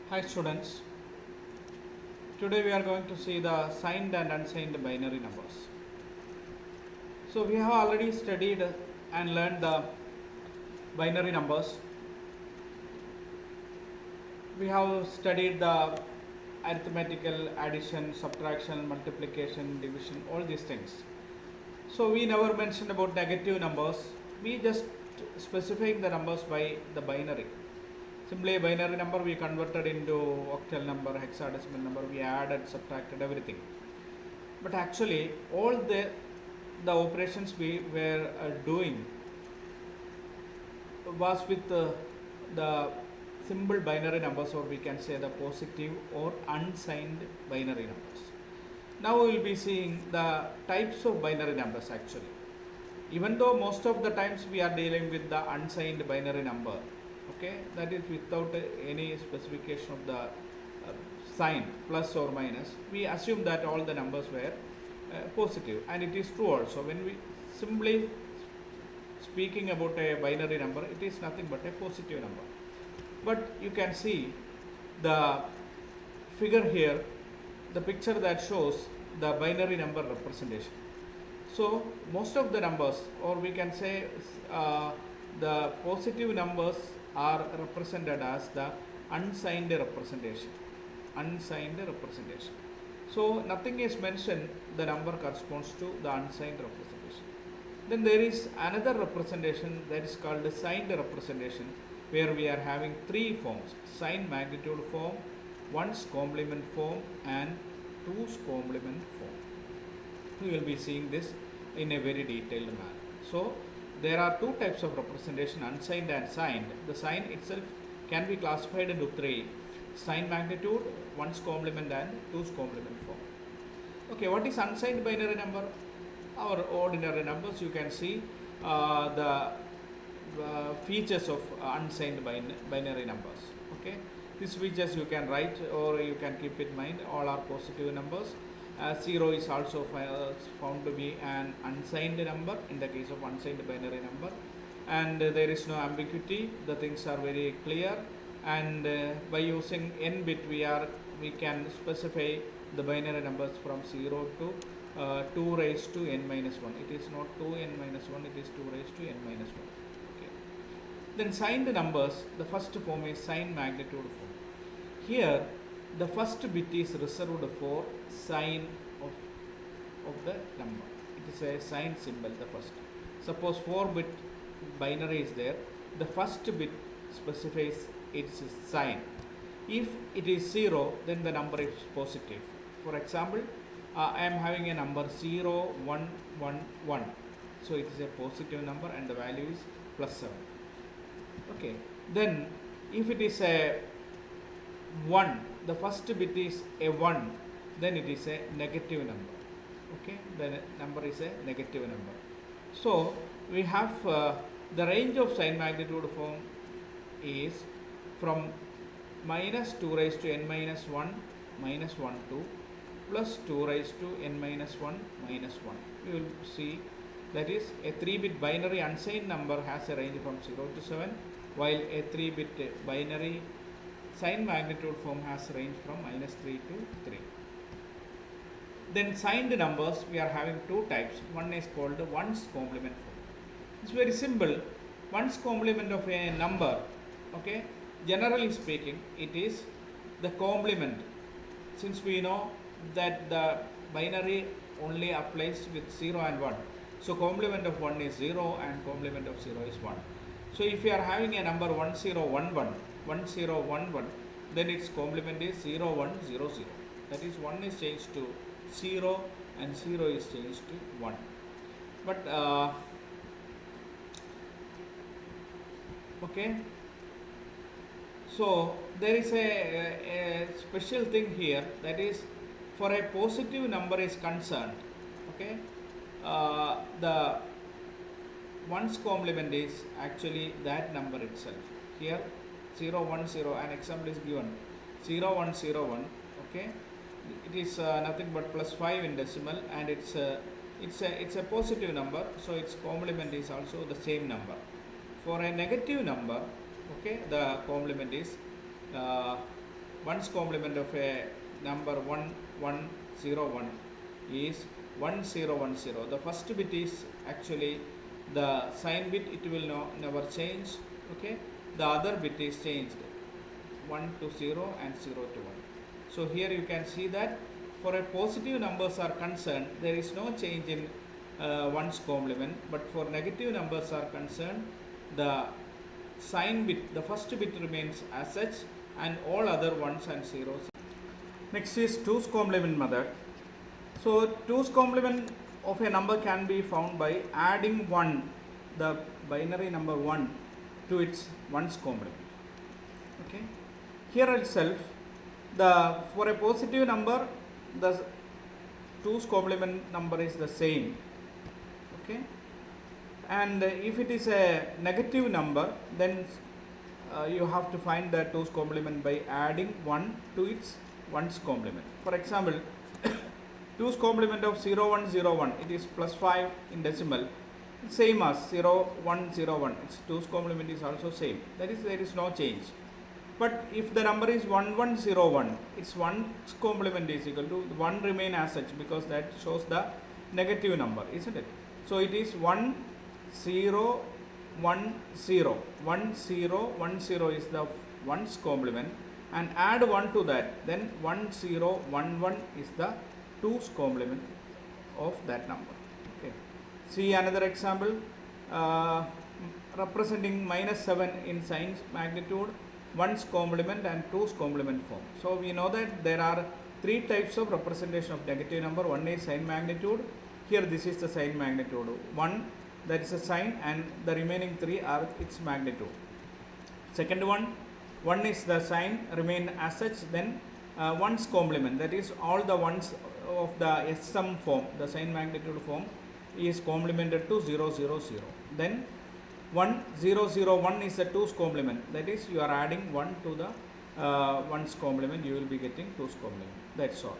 Hi students, today we are going to see the signed and unsigned binary numbers. So we have already studied and learned the binary numbers. We have studied the arithmetical addition, subtraction, multiplication, division, all these things. So we never mentioned about negative numbers. We just specifying the numbers by the binary. Simply a binary number we converted into octal number, hexadecimal number, we added, subtracted everything. But actually all the operations we were doing was with the simple binary numbers, or we can say the positive or unsigned binary numbers. Now we will be seeing the types of binary numbers actually. Even though most of the times we are dealing with the unsigned binary number, okay, that is without any specification of the sign plus or minus, we assume that all the numbers were positive, and it is true also. When we simply speaking about a binary number, it is nothing but a positive number. But you can see the figure here, the picture that shows the binary number representation. So most of the numbers, or we can say the positive numbers, are represented as the unsigned representation. Unsigned representation. So nothing is mentioned, the number corresponds to the unsigned representation. Then there is another representation that is called the signed representation, where we are having three forms: sign magnitude form, ones complement form, and twos complement form. We will be seeing this in a very detailed manner. So there are two types of representation, unsigned and signed. The sign itself can be classified into three: sign magnitude, ones complement, and twos complement form. Okay, what is unsigned binary number? Our ordinary numbers, you can see the features of unsigned binary numbers. Okay, these features you can write or you can keep in mind. All are positive numbers. 0 is also found to be an unsigned number in the case of unsigned binary number, and there is no ambiguity. The things are very clear, and by using n bit we can specify the binary numbers from 0 to 2 raised to n minus 1. It is not 2n minus 1, it is 2 raised to n minus 1. Okay. Then signed numbers, the first form is sign magnitude form. Here the first bit is reserved for sign of the number. It is a sign symbol, the first. Suppose 4-bit binary is there, the first bit specifies its sign. If it is 0, then the number is positive. For example, I am having a number 0, 1, 1, 1. So it is a positive number and the value is plus 7. Okay. Then if it is a 1, the first bit is a 1, then it is a negative number. Okay, the number is a negative number. So we have the range of sign magnitude form is from minus 2 raised to n minus 1 minus 1 to plus 2 raised to n minus 1 minus 1. You will see that is a 3-bit binary unsigned number has a range from 0 to 7, while a 3-bit binary sign magnitude form has range from minus 3 to 3. Then signed numbers, we are having two types. One is called ones complement form. It's very simple. Ones complement of a number, okay, generally speaking, it is the complement. Since we know that the binary only applies with 0 and 1, so complement of 1 is 0 and complement of 0 is 1. So if you are having a number 1011, 1011, then its complement is 0100. That is 1 is changed to 0 and 0 is changed to 1. But okay, so there is a special thing here, that is for a positive number is concerned, okay, the ones complement is actually that number itself. Here 010, an example is given 0101, okay, it is nothing but plus 5 in decimal, and it's a positive number, so its complement is also the same number. For a negative number, okay, the complement is ones complement of a number 1101 is 1010. The first bit is actually the sign bit, it will never change. Okay, the other bit is changed, 1 to 0 and 0 to 1. So here you can see that for a positive numbers are concerned, there is no change in ones complement, but for negative numbers are concerned, the sign bit, the first bit remains as such, and all other ones and zeros. Next is 2's complement method. So 2's complement of a number can be found by adding 1, the binary number 1, to its ones complement. Okay, here itself, for a positive number, the 2's complement number is the same. Okay, and if it is a negative number, then you have to find the 2's complement by adding 1 to its ones complement. For example, 2's complement of 0101, it is plus 5 in decimal, same as 0101, its 2's complement is also same, that is, there is no change. But if the number is 1101, its ones complement is equal to 1 remain as such, because that shows the negative number, isn't it? So it is 1010. 1010 is the ones complement, and add 1 to that, then 1011 is the 2's complement of that number. Okay. See another example, representing minus 7 in signs magnitude, ones complement and 2's complement form. So we know that there are 3 types of representation of negative number. One is sign magnitude. Here this is the sign magnitude 1, that is a sign, and the remaining 3 are its magnitude. Second one is the sign remain as such, then ones complement, that is all the ones of the SM form, the sign magnitude form, is complemented to 000. Then 1001 is the 2's complement, that is you are adding 1 to the ones complement, you will be getting 2's complement. That's all.